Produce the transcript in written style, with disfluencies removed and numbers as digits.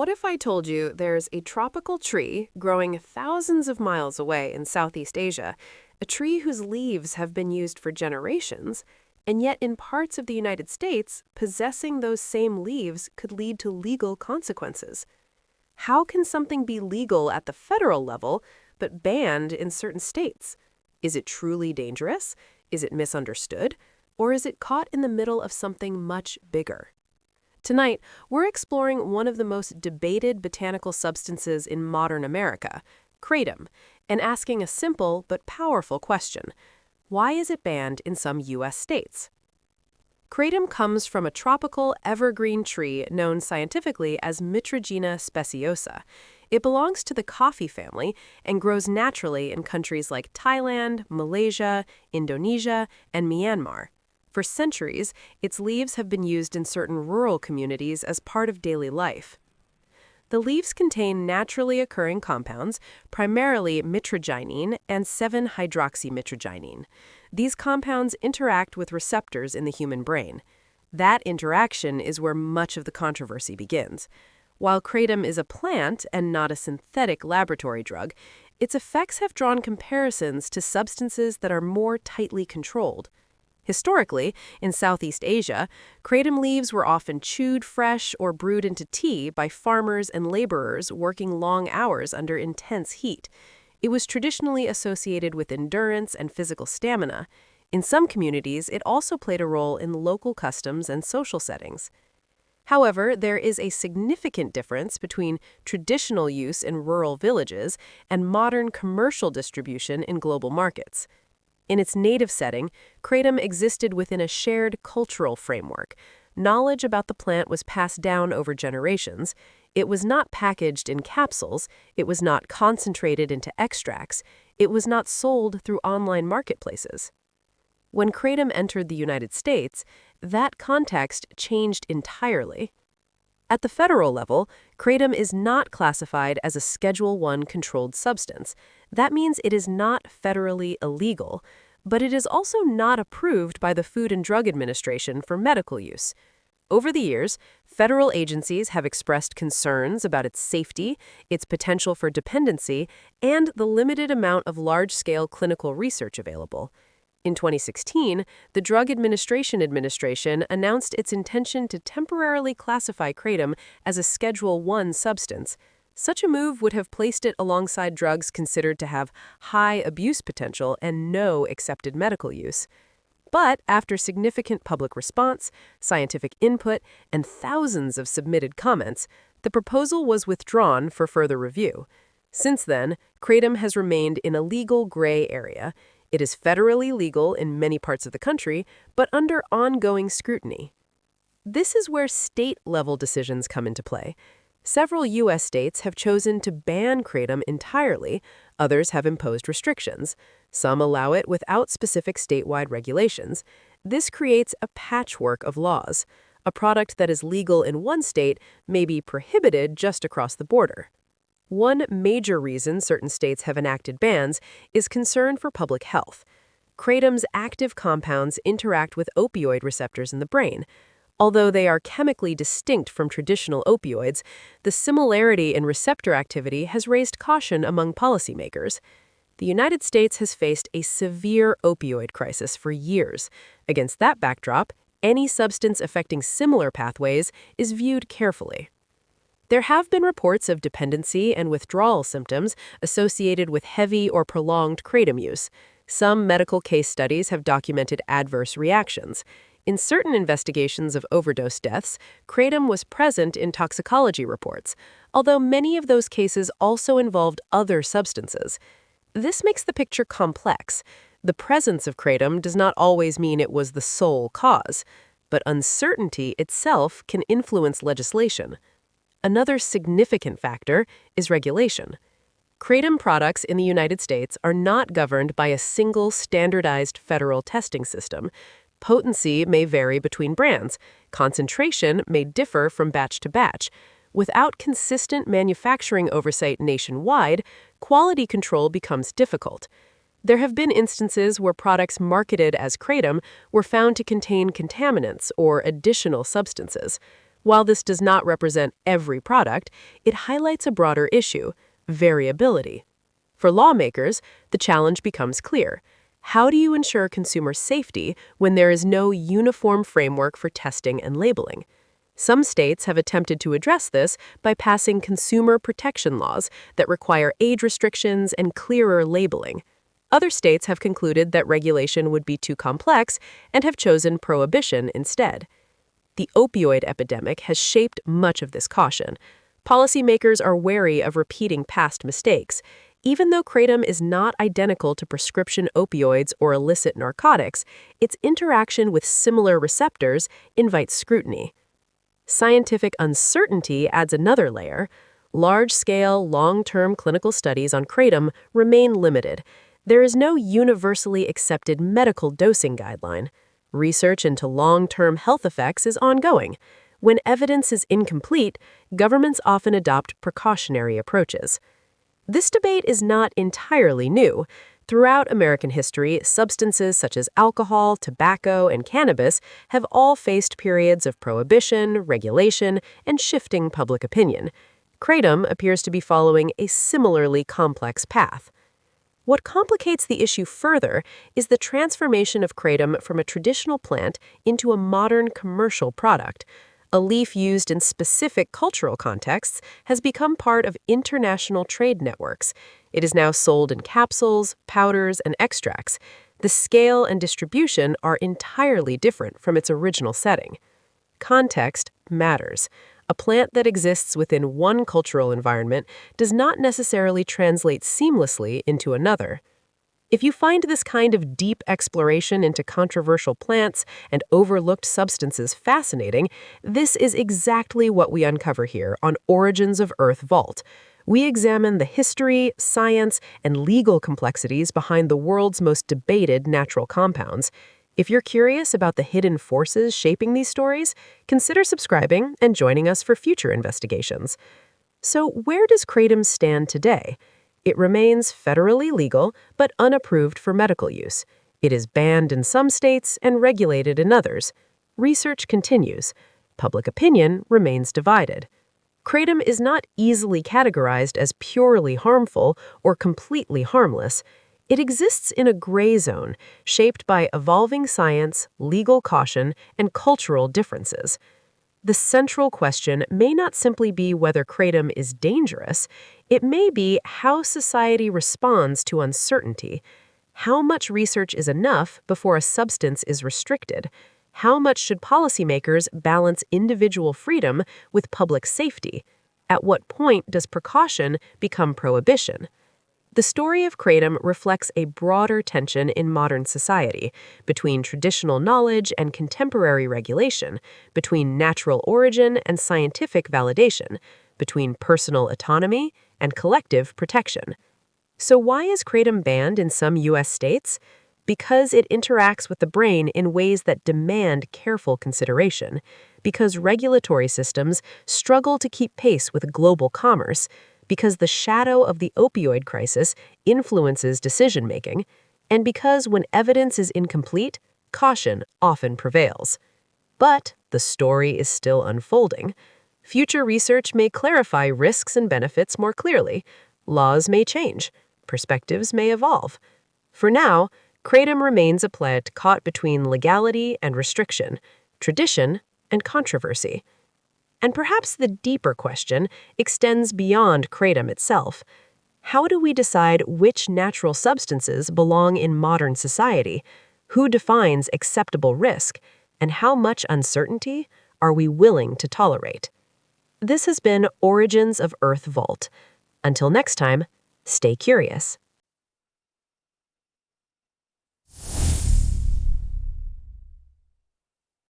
What if I told you there's a tropical tree growing thousands of miles away in Southeast Asia, a tree whose leaves have been used for generations, and yet in parts of the United States, possessing those same leaves could lead to legal consequences? How can something be legal at the federal level but banned in certain states? Is it truly dangerous? Is it misunderstood? Or is it caught in the middle of something much bigger? Tonight, we're exploring one of the most debated botanical substances in modern America, kratom, and asking a simple but powerful question. Why is it banned in some U.S. states? Kratom comes from a tropical evergreen tree known scientifically as Mitragyna speciosa. It belongs to the coffee family and grows naturally in countries like Thailand, Malaysia, Indonesia, and Myanmar. For centuries, its leaves have been used in certain rural communities as part of daily life. The leaves contain naturally occurring compounds, primarily mitragynine and 7-hydroxymitragynine. These compounds interact with receptors in the human brain. That interaction is where much of the controversy begins. While kratom is a plant and not a synthetic laboratory drug, its effects have drawn comparisons to substances that are more tightly controlled. Historically, in Southeast Asia, kratom leaves were often chewed fresh or brewed into tea by farmers and laborers working long hours under intense heat. It was traditionally associated with endurance and physical stamina. In some communities, it also played a role in local customs and social settings. However, there is a significant difference between traditional use in rural villages and modern commercial distribution in global markets. In its native setting, kratom existed within a shared cultural framework. Knowledge about the plant was passed down over generations. It was not packaged in capsules. It was not concentrated into extracts. It was not sold through online marketplaces. When kratom entered the United States, that context changed entirely. At the federal level, kratom is not classified as a Schedule I controlled substance. That means it is not federally illegal, but it is also not approved by the Food and Drug Administration for medical use. Over the years, federal agencies have expressed concerns about its safety, its potential for dependency, and the limited amount of large-scale clinical research available. In 2016, the Drug Administration announced its intention to temporarily classify kratom as a Schedule I substance. Such a move would have placed it alongside drugs considered to have high abuse potential and no accepted medical use. But after significant public response, scientific input, and thousands of submitted comments, the proposal was withdrawn for further review. Since then, kratom has remained in a legal gray area. It is federally legal in many parts of the country, but under ongoing scrutiny. This is where state-level decisions come into play. Several U.S. states have chosen to ban kratom entirely. Others have imposed restrictions. Some allow it without specific statewide regulations. This creates a patchwork of laws. A product that is legal in one state may be prohibited just across the border. One major reason certain states have enacted bans is concern for public health. Kratom's active compounds interact with opioid receptors in the brain. Although they are chemically distinct from traditional opioids, the similarity in receptor activity has raised caution among policymakers. The United States has faced a severe opioid crisis for years. Against that backdrop, any substance affecting similar pathways is viewed carefully. There have been reports of dependency and withdrawal symptoms associated with heavy or prolonged kratom use. Some medical case studies have documented adverse reactions. In certain investigations of overdose deaths, kratom was present in toxicology reports, although many of those cases also involved other substances. This makes the picture complex. The presence of kratom does not always mean it was the sole cause, but uncertainty itself can influence legislation. Another significant factor is regulation. Kratom products in the United States are not governed by a single standardized federal testing system. Potency may vary between brands. Concentration may differ from batch to batch. Without consistent manufacturing oversight nationwide, quality control becomes difficult. There have been instances where products marketed as kratom were found to contain contaminants or additional substances. While this does not represent every product, it highlights a broader issue: variability. For lawmakers, the challenge becomes clear. How do you ensure consumer safety when there is no uniform framework for testing and labeling? Some states have attempted to address this by passing consumer protection laws that require age restrictions and clearer labeling. Other states have concluded that regulation would be too complex and have chosen prohibition instead. The opioid epidemic has shaped much of this caution. Policymakers are wary of repeating past mistakes. Even though kratom is not identical to prescription opioids or illicit narcotics, its interaction with similar receptors invites scrutiny. Scientific uncertainty adds another layer. Large-scale, long-term clinical studies on kratom remain limited. There is no universally accepted medical dosing guideline. Research into long-term health effects is ongoing. When evidence is incomplete, governments often adopt precautionary approaches. This debate is not entirely new. Throughout American history, substances such as alcohol, tobacco, and cannabis have all faced periods of prohibition, regulation, and shifting public opinion. Kratom appears to be following a similarly complex path. What complicates the issue further is the transformation of kratom from a traditional plant into a modern commercial product. A leaf used in specific cultural contexts has become part of international trade networks. It is now sold in capsules, powders, and extracts. The scale and distribution are entirely different from its original setting. Context matters. A plant that exists within one cultural environment does not necessarily translate seamlessly into another. If you find this kind of deep exploration into controversial plants and overlooked substances fascinating, this is exactly what we uncover here on Origins of Earth Vault. We examine the history, science, and legal complexities behind the world's most debated natural compounds. If you're curious about the hidden forces shaping these stories, consider subscribing and joining us for future investigations. So, where does kratom stand today? It remains federally legal, but unapproved for medical use. It is banned in some states and regulated in others. Research continues. Public opinion remains divided. Kratom is not easily categorized as purely harmful or completely harmless. It exists in a gray zone, shaped by evolving science, legal caution, and cultural differences. The central question may not simply be whether kratom is dangerous, it may be how society responds to uncertainty. How much research is enough before a substance is restricted? How much should policymakers balance individual freedom with public safety? At what point does precaution become prohibition? The story of kratom reflects a broader tension in modern society between traditional knowledge and contemporary regulation, between natural origin and scientific validation, between personal autonomy and collective protection. So why is kratom banned in some U.S. states? Because it interacts with the brain in ways that demand careful consideration, because regulatory systems struggle to keep pace with global commerce, because the shadow of the opioid crisis influences decision-making, and because when evidence is incomplete, caution often prevails. But the story is still unfolding. Future research may clarify risks and benefits more clearly. Laws may change. Perspectives may evolve. For now, kratom remains a plant caught between legality and restriction, tradition and controversy. And perhaps the deeper question extends beyond kratom itself. How do we decide which natural substances belong in modern society? Who defines acceptable risk? And how much uncertainty are we willing to tolerate? This has been Origins of Earth Vault. Until next time, stay curious.